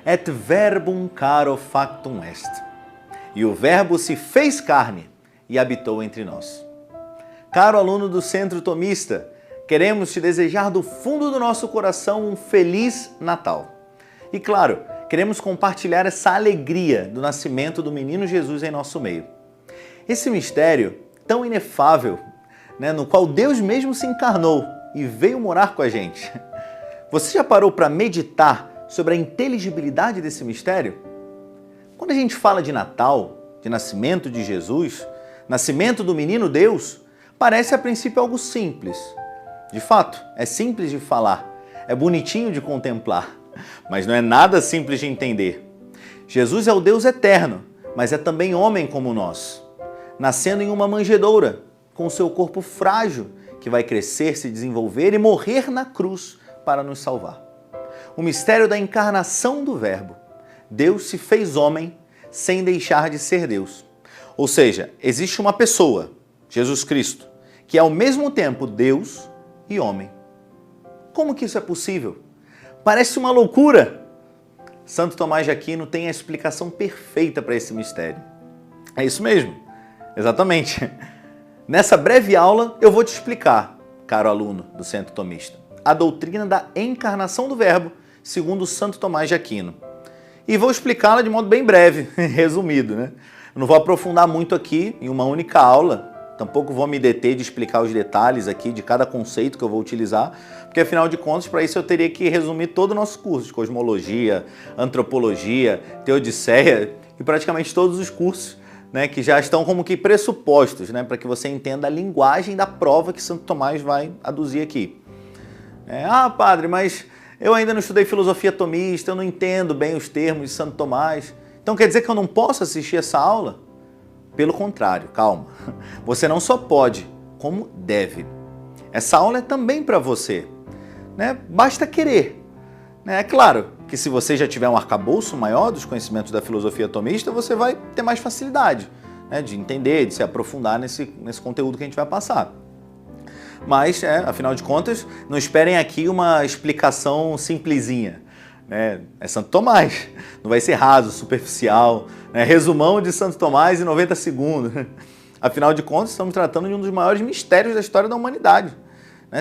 et verbum caro factum est. E o Verbo se fez carne e habitou entre nós. Caro aluno do Centro Tomista, queremos te desejar do fundo do nosso coração um Feliz Natal. E claro, queremos compartilhar essa alegria do nascimento do menino Jesus em nosso meio. Esse mistério tão inefável, no qual Deus mesmo se encarnou e veio morar com a gente. Você já parou para meditar sobre a inteligibilidade desse mistério? Quando a gente fala de Natal, de nascimento de Jesus, nascimento do menino Deus, parece a princípio algo simples. De fato, é simples de falar, é bonitinho de contemplar, mas não é nada simples de entender. Jesus é o Deus eterno, mas é também homem como nós, nascendo em uma manjedoura, com o seu corpo frágil, que vai crescer, se desenvolver e morrer na cruz para nos salvar. O mistério da encarnação do Verbo. Deus se fez homem sem deixar de ser Deus. Ou seja, existe uma pessoa, Jesus Cristo, que é ao mesmo tempo Deus e homem. Como que isso é possível? Parece uma loucura. Santo Tomás de Aquino tem a explicação perfeita para esse mistério. É isso mesmo, exatamente. Nessa breve aula eu vou te explicar, caro aluno do Centro Tomista, a doutrina da encarnação do Verbo, segundo Santo Tomás de Aquino. E vou explicá-la de modo bem breve, resumido, Eu não vou aprofundar muito aqui em uma única aula, tampouco vou me deter de explicar os detalhes aqui de cada conceito que eu vou utilizar, porque afinal de contas, para isso eu teria que resumir todo o nosso curso de cosmologia, antropologia, teodiceia e praticamente todos os cursos, que já estão como que pressupostos, para que você entenda a linguagem da prova que Santo Tomás vai aduzir aqui. Padre, mas eu ainda não estudei filosofia tomista, eu não entendo bem os termos de Santo Tomás. Então quer dizer que eu não posso assistir essa aula? Pelo contrário, calma. Você não só pode, como deve. Essa aula é também para você. Basta querer. É claro que se você já tiver um arcabouço maior dos conhecimentos da filosofia tomista, você vai ter mais facilidade de entender, de se aprofundar nesse conteúdo que a gente vai passar. Mas, afinal de contas, não esperem aqui uma explicação simplesinha. É Santo Tomás, não vai ser raso, superficial, resumão de Santo Tomás em 90 segundos. Afinal de contas, estamos tratando de um dos maiores mistérios da história da humanidade,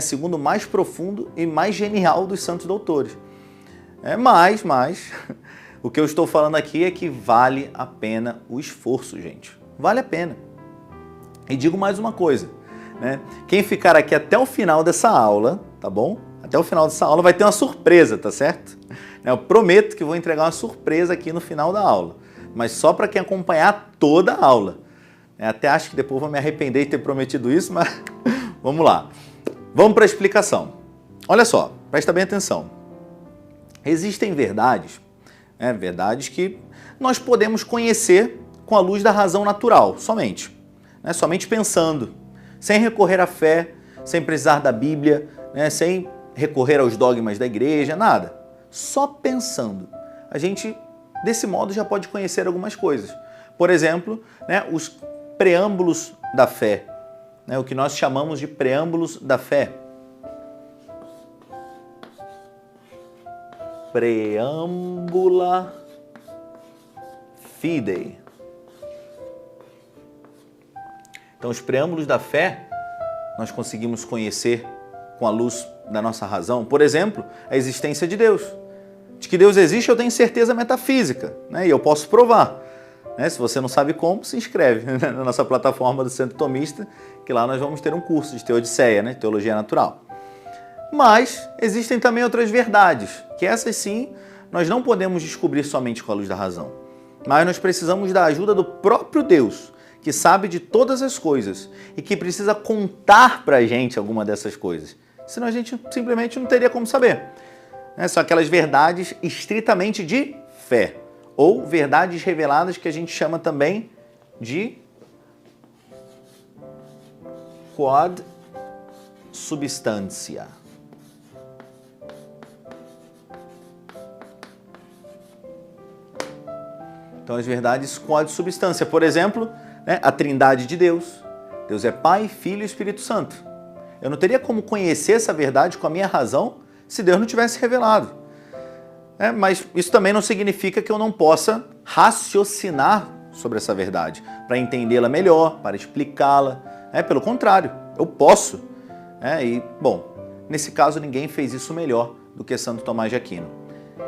segundo o mais profundo e mais genial dos santos doutores. Mas, o que eu estou falando aqui é que vale a pena o esforço, gente. Vale a pena. E digo mais uma coisa, Quem ficar aqui até o final dessa aula, tá bom? Até o final dessa aula vai ter uma surpresa, tá certo? Eu prometo que vou entregar uma surpresa aqui no final da aula, mas só para quem acompanhar toda a aula. Até acho que depois vou me arrepender de ter prometido isso, mas vamos lá. Vamos para a explicação. Olha só, presta bem atenção. Existem verdades, verdades que nós podemos conhecer com a luz da razão natural, somente. Somente pensando, sem recorrer à fé, sem precisar da Bíblia, sem recorrer aos dogmas da igreja, nada. Só pensando. A gente, desse modo, já pode conhecer algumas coisas. Por exemplo, os preâmbulos da fé, o que nós chamamos de preâmbulos da fé. Preambula fidei. Então, os preâmbulos da fé, nós conseguimos conhecer com a luz da nossa razão. Por exemplo, a existência de Deus. De que Deus existe, eu tenho certeza metafísica, e eu posso provar. Se você não sabe como, se inscreve na nossa plataforma do Centro Tomista, que lá nós vamos ter um curso de teodiceia, teologia natural. Mas existem também outras verdades, que essas sim, nós não podemos descobrir somente com a luz da razão. Mas nós precisamos da ajuda do próprio Deus, que sabe de todas as coisas e que precisa contar para a gente alguma dessas coisas. Senão a gente simplesmente não teria como saber. São aquelas verdades estritamente de fé, ou verdades reveladas que a gente chama também de quod substantia. Então, as verdades quod substância, por exemplo, a trindade de Deus. Deus é Pai, Filho e Espírito Santo. Eu não teria como conhecer essa verdade com a minha razão se Deus não tivesse revelado. Mas isso também não significa que eu não possa raciocinar sobre essa verdade, para entendê-la melhor, para explicá-la. Pelo contrário, eu posso. Nesse caso ninguém fez isso melhor do que Santo Tomás de Aquino.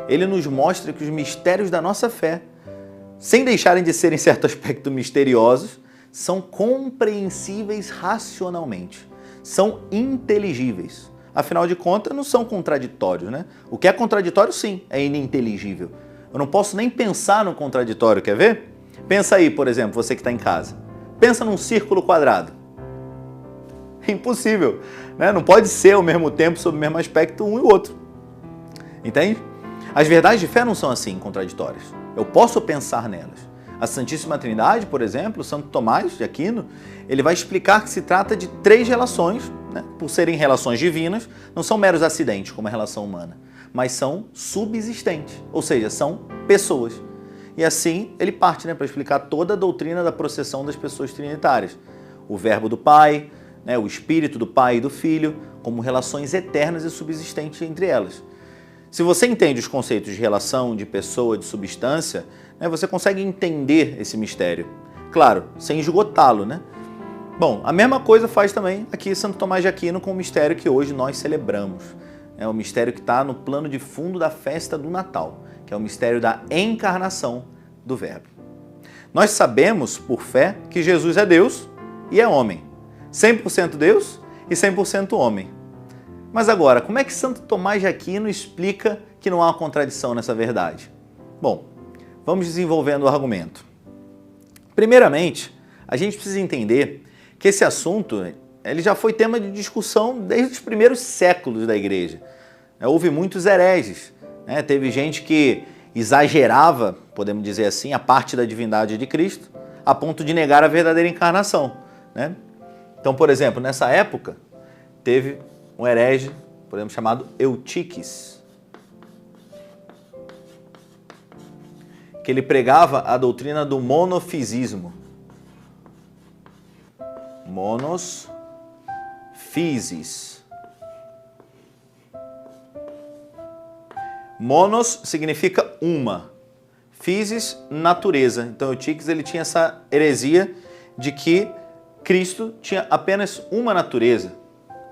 Ele nos mostra que os mistérios da nossa fé, sem deixarem de ser em certo aspecto misteriosos, são compreensíveis racionalmente, são inteligíveis. Afinal de contas, não são contraditórios, né? O que é contraditório, sim, é ininteligível. Eu não posso nem pensar no contraditório, quer ver? Pensa aí, por exemplo, você que está em casa. Pensa num círculo quadrado. É impossível, né? Não pode ser ao mesmo tempo, sob o mesmo aspecto, um e o outro. Entende? As verdades de fé não são assim contraditórias. Eu posso pensar nelas. A Santíssima Trindade, por exemplo, Santo Tomás de Aquino, ele vai explicar que se trata de 3 relações, né? Por serem relações divinas, não são meros acidentes como a relação humana, mas são subsistentes, ou seja, são pessoas. E assim ele parte, para explicar toda a doutrina da processão das pessoas trinitárias. O verbo do Pai, o espírito do Pai e do Filho, como relações eternas e subsistentes entre elas. Se você entende os conceitos de relação, de pessoa, de substância, você consegue entender esse mistério. Claro, sem esgotá-lo, né? Bom, a mesma coisa faz também aqui Santo Tomás de Aquino com o mistério que hoje nós celebramos. É o mistério que está no plano de fundo da festa do Natal, que é o mistério da encarnação do Verbo. Nós sabemos, por fé, que Jesus é Deus e é homem. 100% Deus e 100% homem. Mas agora, como é que Santo Tomás de Aquino explica que não há contradição nessa verdade? Bom, vamos desenvolvendo o argumento. Primeiramente, a gente precisa entender que esse assunto ele já foi tema de discussão desde os primeiros séculos da Igreja. Houve muitos hereges. Teve gente que exagerava, podemos dizer assim, a parte da divindade de Cristo, a ponto de negar a verdadeira encarnação. Então, por exemplo, nessa época, teve um herege, podemos chamado Eutiques, que ele pregava a doutrina do monofisismo. Monos, physis. Monos significa uma, physis, natureza. Então Eutiques ele tinha essa heresia de que Cristo tinha apenas uma natureza.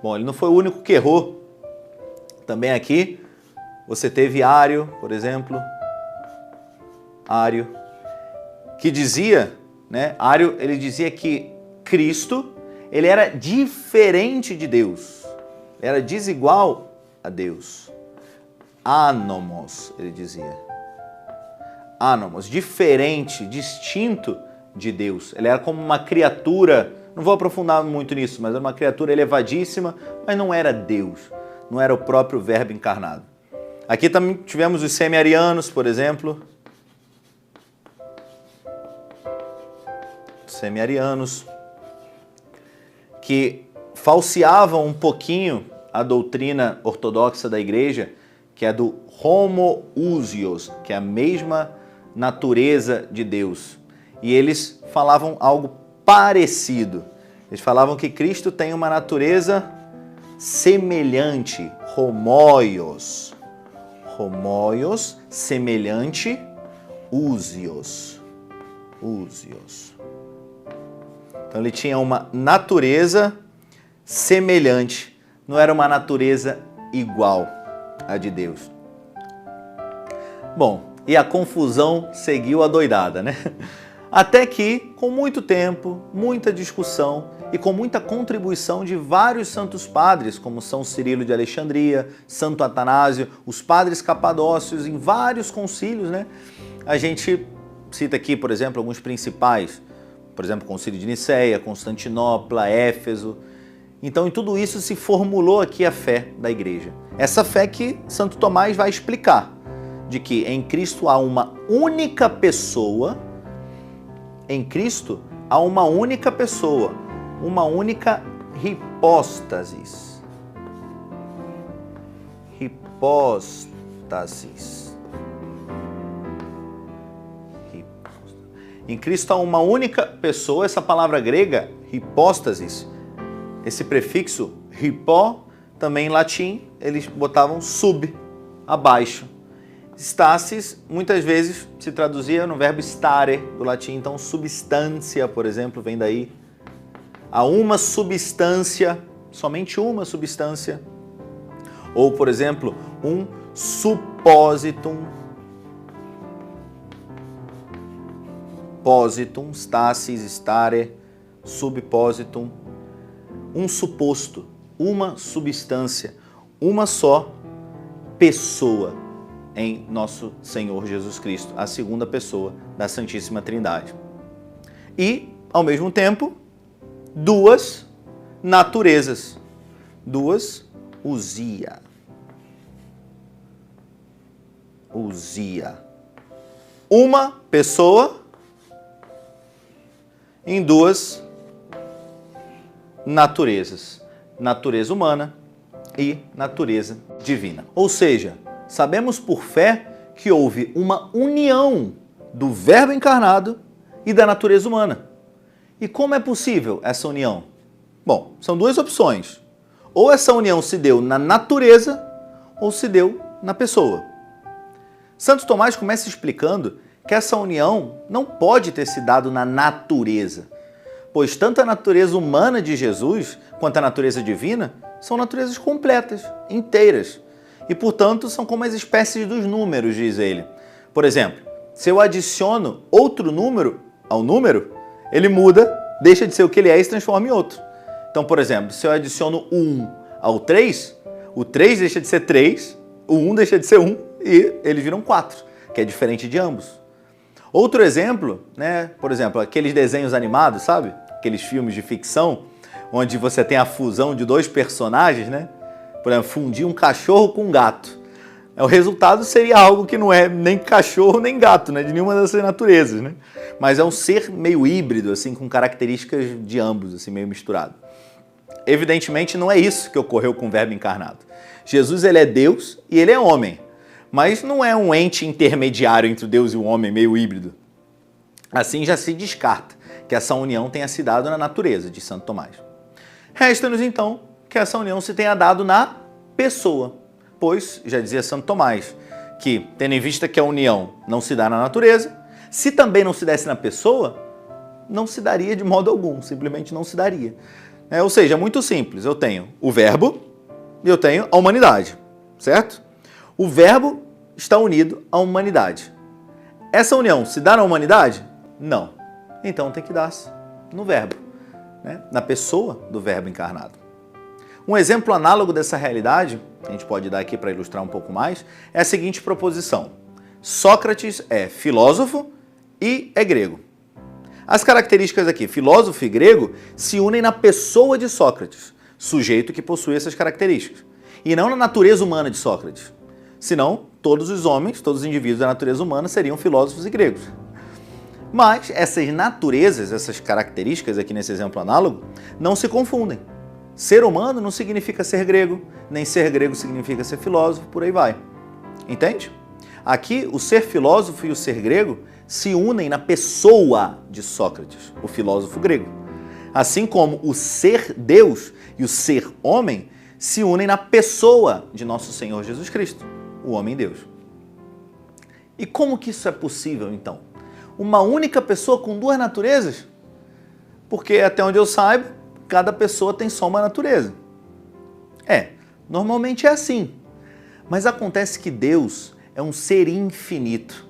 Bom, ele não foi o único que errou. Também aqui você teve Ário, por exemplo. Ário, que dizia, Ário, ele dizia que Cristo, ele era diferente de Deus. Era desigual a Deus. Anomos, ele dizia. Anomos, diferente, distinto de Deus. Ele era como uma criatura, não vou aprofundar muito nisso, mas era uma criatura elevadíssima, mas não era Deus, não era o próprio Verbo encarnado. Aqui também tivemos os semi-arianos, por exemplo. Semi-arianos, que falseavam um pouquinho a doutrina ortodoxa da Igreja, que é do homoousios, que é a mesma natureza de Deus. E eles falavam algo parecido. Eles falavam que Cristo tem uma natureza semelhante, homoios. Homoios, semelhante, ousios. Ousios. Então ele tinha uma natureza semelhante, não era uma natureza igual à de Deus. Bom, e a confusão seguiu adoidada, Até que, com muito tempo, muita discussão e com muita contribuição de vários santos padres, como São Cirilo de Alexandria, Santo Atanásio, os padres capadócios em vários concílios, A gente cita aqui, por exemplo, alguns principais, por exemplo, o Concílio de Nicéia, Constantinopla, Éfeso. Então, em tudo isso se formulou aqui a fé da Igreja. Essa fé que Santo Tomás vai explicar, de que em Cristo há uma única pessoa, em Cristo há uma única pessoa, uma única hipóstasis. Hipóstasis. Em Cristo há uma única pessoa, essa palavra grega, hipóstasis, esse prefixo hipó, também em latim, eles botavam sub, abaixo. Stasis muitas vezes se traduzia no verbo stare, do latim, então substância, por exemplo, vem daí. A uma substância, somente uma substância. Ou, por exemplo, um suppositum. Positum, stasis, stare, subpositum. Um suposto, uma substância, uma só pessoa em nosso Senhor Jesus Cristo, a segunda pessoa da Santíssima Trindade. E, ao mesmo tempo, duas naturezas, duas ousia. Uma pessoa em duas naturezas, natureza humana e natureza divina. Ou seja, sabemos por fé que houve uma união do Verbo encarnado e da natureza humana. E como é possível essa união? Bom, são duas opções. Ou essa união se deu na natureza ou se deu na pessoa. Santo Tomás começa explicando que essa união não pode ter se dado na natureza, pois tanto a natureza humana de Jesus quanto a natureza divina são naturezas completas, inteiras, e, portanto, são como as espécies dos números, diz ele. Por exemplo, se eu adiciono outro número ao número, ele muda, deixa de ser o que ele é e se transforma em outro. Então, por exemplo, se eu adiciono o 1 ao 3, o 3 deixa de ser 3, o 1 deixa de ser 1 e eles viram 4, que é diferente de ambos. Outro exemplo, né? Por exemplo, aqueles desenhos animados, sabe? Aqueles filmes de ficção, onde você tem a fusão de dois personagens, né? Por exemplo, fundir um cachorro com um gato. O resultado seria algo que não é nem cachorro nem gato, né? De nenhuma dessas naturezas, né? Mas é um ser meio híbrido, assim, com características de ambos, assim, meio misturado. Evidentemente, não é isso que ocorreu com o Verbo encarnado. Jesus, ele é Deus e ele é homem, mas não é um ente intermediário entre o Deus e o homem, meio híbrido. Assim já se descarta que essa união tenha se dado na natureza, de Santo Tomás. Resta-nos, então, que essa união se tenha dado na pessoa, pois, já dizia Santo Tomás, que, tendo em vista que a união não se dá na natureza, se também não se desse na pessoa, não se daria de modo algum, simplesmente não se daria. Ou seja, é muito simples, eu tenho o Verbo e eu tenho a humanidade, certo? O Verbo está unido à humanidade. Essa união se dá na humanidade? Não. Então tem que dar-se no Verbo, né? Na pessoa do Verbo encarnado. Um exemplo análogo dessa realidade, que a gente pode dar aqui para ilustrar um pouco mais, é a seguinte proposição. Sócrates é filósofo e é grego. As características aqui, filósofo e grego, se unem na pessoa de Sócrates, sujeito que possui essas características, e não na natureza humana de Sócrates. Senão, todos os homens, todos os indivíduos da natureza humana seriam filósofos e gregos. Mas essas naturezas, essas características aqui nesse exemplo análogo, não se confundem. Ser humano não significa ser grego, nem ser grego significa ser filósofo, por aí vai. Entende? Aqui, o ser filósofo e o ser grego se unem na pessoa de Sócrates, o filósofo grego. Assim como o ser Deus e o ser homem se unem na pessoa de nosso Senhor Jesus Cristo, o homem-Deus. E como que isso é possível, então? Uma única pessoa com duas naturezas? Porque, até onde eu saiba, cada pessoa tem só uma natureza. Normalmente é assim. Mas acontece que Deus é um ser infinito.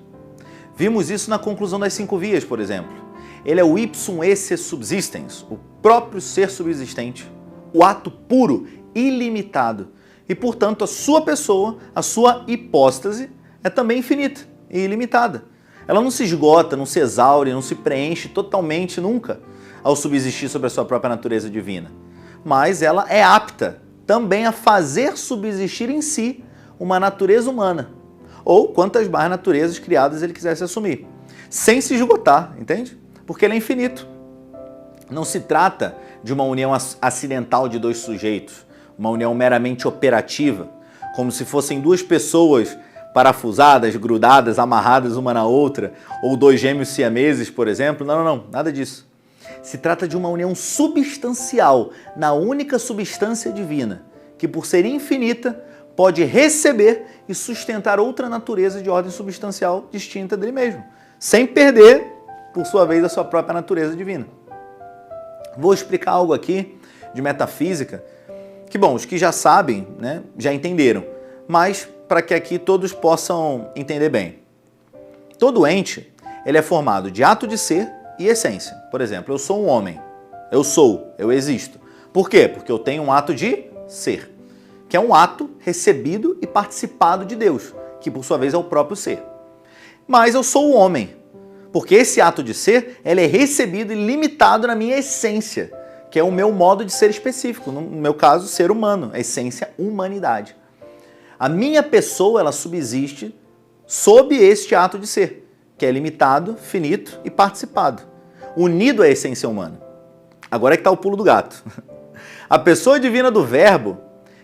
Vimos isso na conclusão das 5 vias, por exemplo. Ele é o ipsum esse subsistens, o próprio ser subsistente, o ato puro, ilimitado. E, portanto, a sua pessoa, a sua hipóstase, é também infinita e ilimitada. Ela não se esgota, não se exaure, não se preenche totalmente nunca ao subsistir sobre a sua própria natureza divina. Mas ela é apta também a fazer subsistir em si uma natureza humana, ou quantas mais naturezas criadas ele quisesse assumir, sem se esgotar, entende? Porque ele é infinito. Não se trata de uma união acidental de dois sujeitos, uma união meramente operativa, como se fossem duas pessoas parafusadas, grudadas, amarradas uma na outra, ou dois gêmeos siameses, por exemplo. Não, nada disso. Se trata de uma união substancial na única substância divina, que por ser infinita, pode receber e sustentar outra natureza de ordem substancial distinta dele mesmo, sem perder, por sua vez, a sua própria natureza divina. Vou explicar algo aqui de metafísica, que, bom, os que já sabem, né, já entenderam, mas para que aqui todos possam entender bem. Todo ente, ele é formado de ato de ser e essência. Por exemplo, eu sou um homem, eu existo. Por quê? Porque eu tenho um ato de ser, que é um ato recebido e participado de Deus, que por sua vez é o próprio ser. Mas eu sou o homem, porque esse ato de ser, ele é recebido e limitado na minha essência, que é o meu modo de ser específico, no meu caso, ser humano, a essência, humanidade. A minha pessoa, ela subsiste sob este ato de ser, que é limitado, finito e participado, unido à essência humana. Agora é que está o pulo do gato. A pessoa divina do Verbo,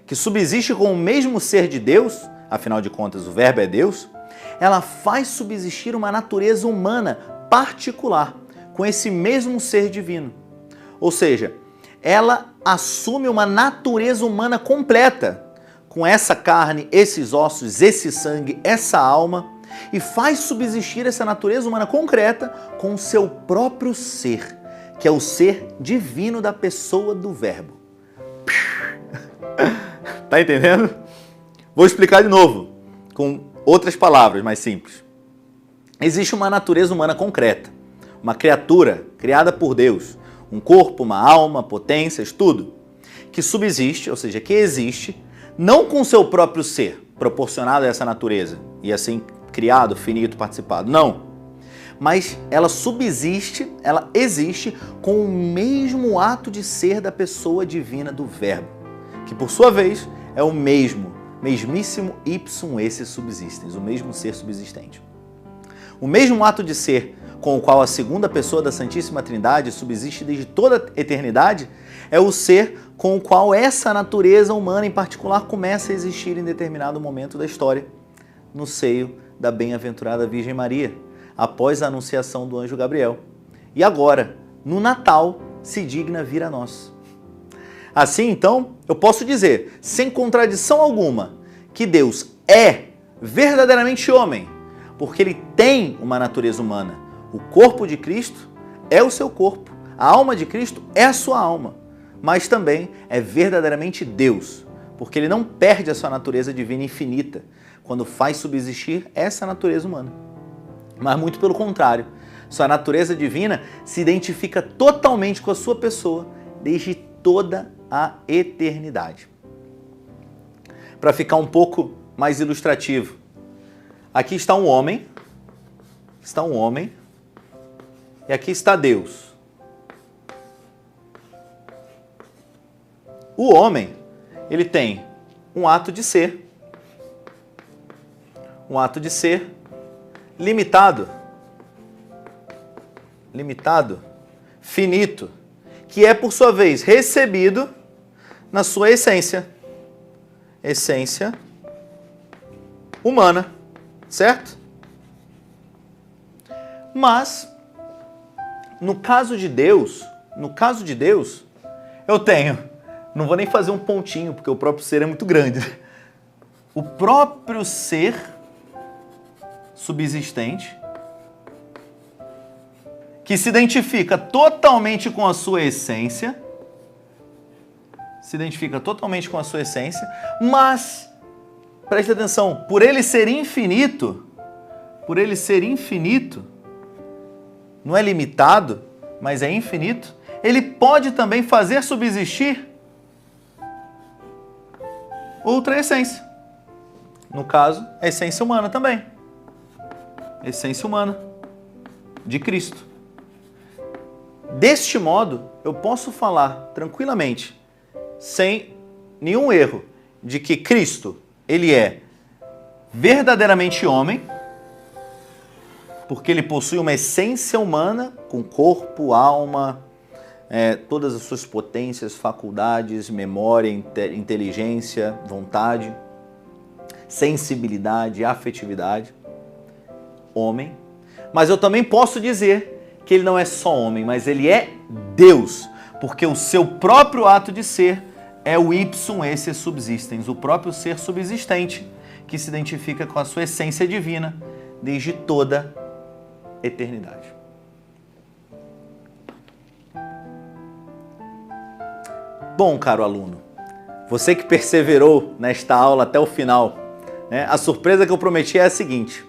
que subsiste com o mesmo ser de Deus, afinal de contas o Verbo é Deus, ela faz subsistir uma natureza humana particular, com esse mesmo ser divino. Ou seja, ela assume uma natureza humana completa, com essa carne, esses ossos, esse sangue, essa alma, e faz subsistir essa natureza humana concreta com o seu próprio ser, que é o ser divino da pessoa do Verbo. Tá entendendo? Vou explicar de novo, com outras palavras mais simples. Existe uma natureza humana concreta, uma criatura criada por Deus, um corpo, uma alma, potências, tudo, que subsiste, ou seja, que existe, não com seu próprio ser, proporcionado a essa natureza, e assim criado, finito, participado, não. Mas ela subsiste, ela existe com o mesmo ato de ser da pessoa divina do Verbo, que por sua vez é o mesmíssimo ipsum esse subsistens, o mesmo ser subsistente. O mesmo ato de ser com o qual a segunda pessoa da Santíssima Trindade subsiste desde toda a eternidade é o ser com o qual essa natureza humana em particular começa a existir em determinado momento da história, no seio da bem-aventurada Virgem Maria, após a anunciação do anjo Gabriel. E agora, no Natal, se digna vir a nós. Assim, então, eu posso dizer, sem contradição alguma, que Deus é verdadeiramente homem, porque ele tem uma natureza humana. O corpo de Cristo é o seu corpo, a alma de Cristo é a sua alma, mas também é verdadeiramente Deus, porque ele não perde a sua natureza divina infinita quando faz subsistir essa natureza humana. Mas muito pelo contrário, sua natureza divina se identifica totalmente com a sua pessoa desde toda a eternidade. Para ficar um pouco mais ilustrativo, aqui está um homem, e aqui está Deus. O homem, ele tem um ato de ser limitado, finito, que é por sua vez recebido na sua essência humana, certo? Mas no caso de Deus, eu tenho, não vou nem fazer um pontinho, porque o próprio ser é muito grande. O próprio ser subsistente, que se identifica totalmente com a sua essência, mas, preste atenção, por ele ser infinito, não é limitado, mas é infinito, ele pode também fazer subsistir outra essência. No caso, a essência humana também. A essência humana de Cristo. Deste modo, eu posso falar tranquilamente, sem nenhum erro, de que Cristo, ele é verdadeiramente homem, porque ele possui uma essência humana com corpo, alma, todas as suas potências, faculdades, memória, inteligência, vontade, sensibilidade, afetividade, homem. Mas eu também posso dizer que ele não é só homem, mas ele é Deus, porque o seu próprio ato de ser é o ipsum esse subsistens, o próprio ser subsistente, que se identifica com a sua essência divina desde toda eternidade. Bom, caro aluno, você que perseverou nesta aula até o final, né, a surpresa que eu prometi é a seguinte: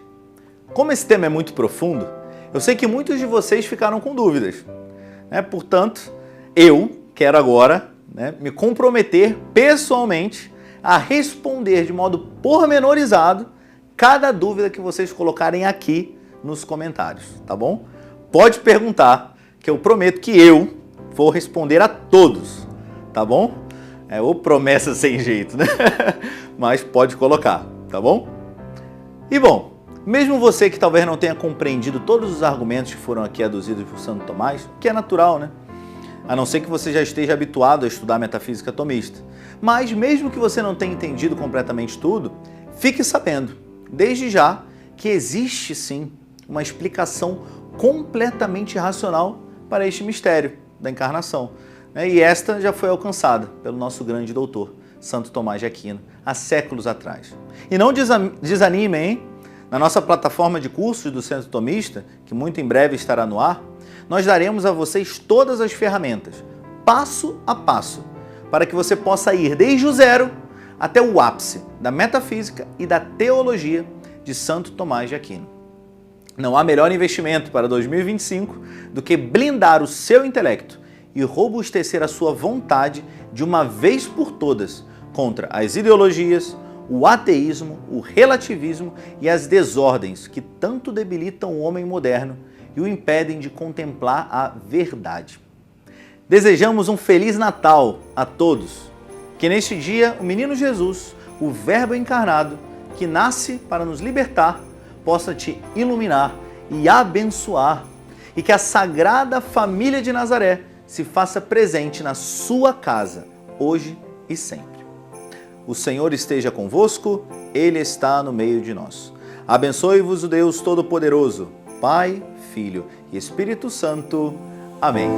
como esse tema é muito profundo, eu sei que muitos de vocês ficaram com dúvidas, né? Portanto, eu quero agora, né, me comprometer pessoalmente a responder de modo pormenorizado cada dúvida que vocês colocarem aqui nos comentários, tá bom? Pode perguntar, que eu prometo que eu vou responder a todos, tá bom? Ou promessa sem jeito, né? Mas pode colocar, tá bom? E bom, mesmo você que talvez não tenha compreendido todos os argumentos que foram aqui aduzidos por Santo Tomás, que é natural, né? A não ser que você já esteja habituado a estudar metafísica tomista. Mas mesmo que você não tenha entendido completamente tudo, fique sabendo, desde já, que existe sim uma explicação completamente racional para este mistério da encarnação. E esta já foi alcançada pelo nosso grande doutor, Santo Tomás de Aquino, há séculos atrás. E não desanimem, hein? Na nossa plataforma de cursos do Centro Tomista, que muito em breve estará no ar, nós daremos a vocês todas as ferramentas, passo a passo, para que você possa ir desde o zero até o ápice da metafísica e da teologia de Santo Tomás de Aquino. Não há melhor investimento para 2025 do que blindar o seu intelecto e robustecer a sua vontade de uma vez por todas contra as ideologias, o ateísmo, o relativismo e as desordens que tanto debilitam o homem moderno e o impedem de contemplar a verdade. Desejamos um Feliz Natal a todos. Que neste dia o menino Jesus, o Verbo encarnado, que nasce para nos libertar, possa te iluminar e abençoar, e que a Sagrada Família de Nazaré se faça presente na sua casa, hoje e sempre. O Senhor esteja convosco, Ele está no meio de nós. Abençoe-vos o Deus Todo-Poderoso, Pai, Filho e Espírito Santo. Amém.